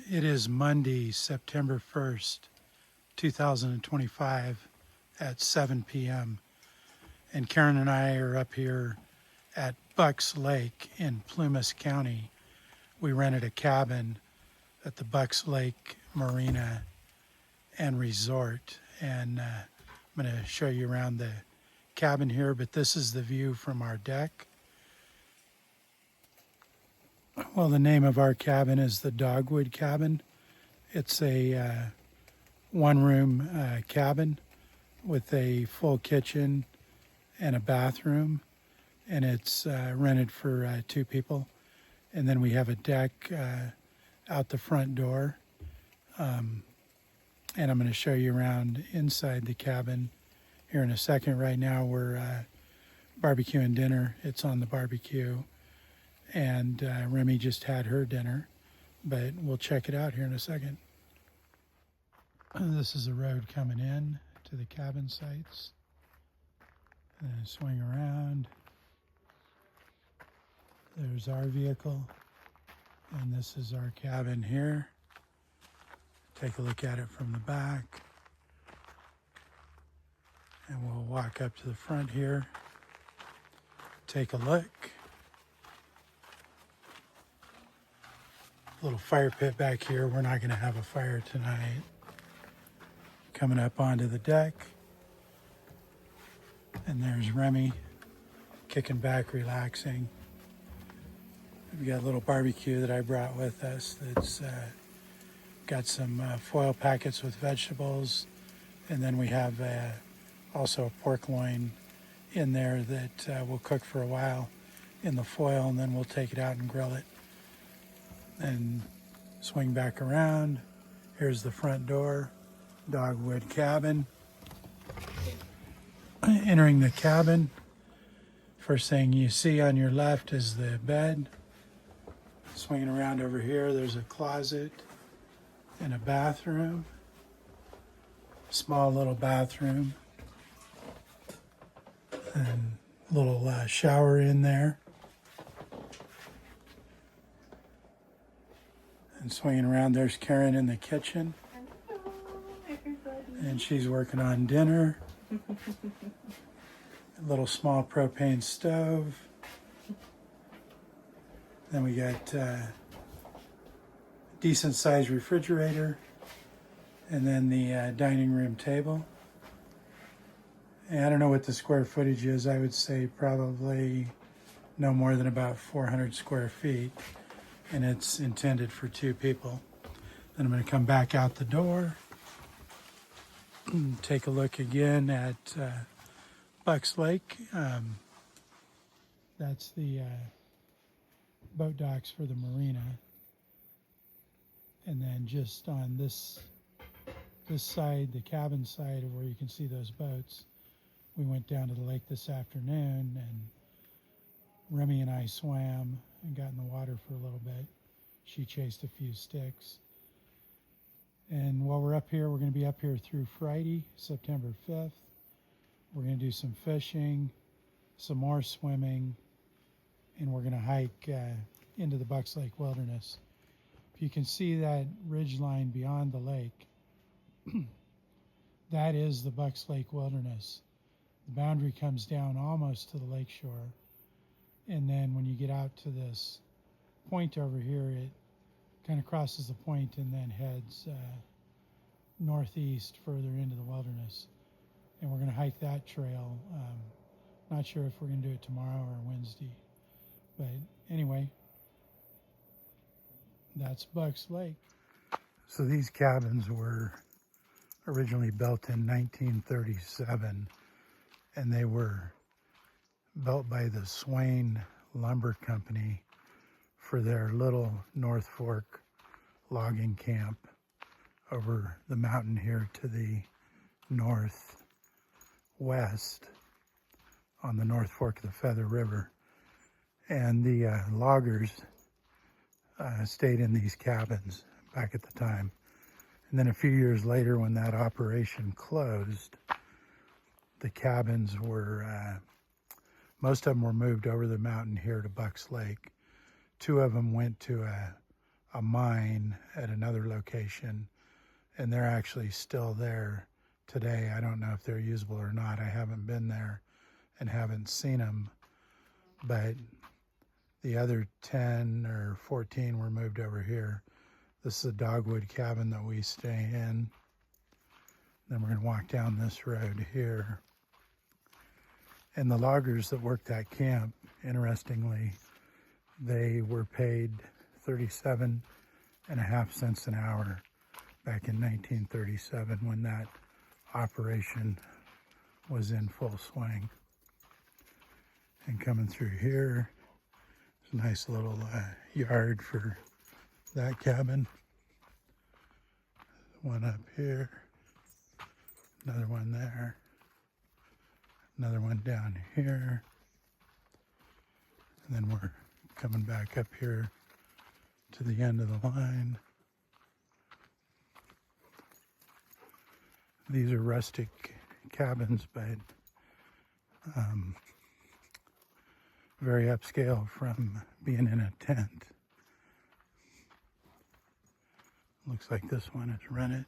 It is Monday, September 1st, 2025 at 7 p.m. And Karen and I are up here at Bucks Lake in Plumas County. We rented a cabin at the Bucks Lake Marina and Resort. And I'm going to show you around the cabin here, but this is the view from our deck. Well, the name of our cabin is the Dogwood Cabin. It's a one-room cabin with a full kitchen and a bathroom, and it's rented for 2 people. And then we have a deck out the front door, and I'm going to show you around inside the cabin here in a second. Right now we're barbecuing dinner. It's on the barbecue, and Remy just had her dinner, but we'll check it out here in a second. This is the road coming in to the cabin sites. And swing around. There's our vehicle, and this is our cabin here. Take a look at it from the back. And we'll walk up to the front here. Take a look. Little fire pit back here. We're not going to have a fire tonight. Coming up onto the deck. And there's Remy kicking back, relaxing. We've got a little barbecue that I brought with us that's got some foil packets with vegetables. And then we have also a pork loin in there that we'll cook for a while in the foil, and then we'll take it out and grill it. And swing back around. Here's the front door, Dogwood Cabin. Entering the cabin, first thing you see on your left is the bed. Swinging around over here, there's a closet and a bathroom. Small little bathroom. And a little shower in there. And swinging around, there's Karen in the kitchen. Hello, everybody. And she's working on dinner. A little small propane stove. Then we got a decent sized refrigerator. And then the dining room table. And I don't know what the square footage is. I would say probably no more than about 400 square feet. And it's intended for 2 people. Then I'm going to come back out the door. Take a look again at Bucks Lake. That's the boat docks for the marina. And then just on this side, the cabin side of where you can see those boats, we went down to the lake this afternoon, and Remy and I swam and got in the water for a little bit. She chased a few sticks. And while we're up here, we're going to be up here through Friday, September 5th. We're going to do some fishing, some more swimming, and we're going to hike into the Bucks Lake Wilderness. If you can see that ridge line beyond the lake, that is the Bucks Lake Wilderness. The boundary comes down almost to the lake shore. And then when you get out to this point over here, it kind of crosses the point and then heads northeast further into the wilderness. And we're going to hike that trail. Not sure if we're going to do it tomorrow or Wednesday. But anyway, that's Bucks Lake. So these cabins were originally built in 1937, and they were built by the Swain Lumber Company for their little North Fork logging camp over the mountain here to the northwest on the North Fork of the Feather River. And the loggers stayed in these cabins back at the time. And then a few years later, when that operation closed, the cabins were, most of them were moved over the mountain here to Bucks Lake. 2 of them went to a a mine at another location, and they're actually still there today. I don't know if they're usable or not. I haven't been there and haven't seen them, but the other 10 or 14 were moved over here. This is a dogwood cabin that we stay in. Then we're going to walk down this road here. And the loggers that worked that camp, interestingly, they were paid 37.5 cents an hour back in 1937 when that operation was in full swing. And coming through here, it's a nice little yard for that cabin. One up here, another one there, another one down here, and then we're coming back up here to the end of the line. These are rustic cabins, but very upscale from being in a tent. Looks like this one is rented.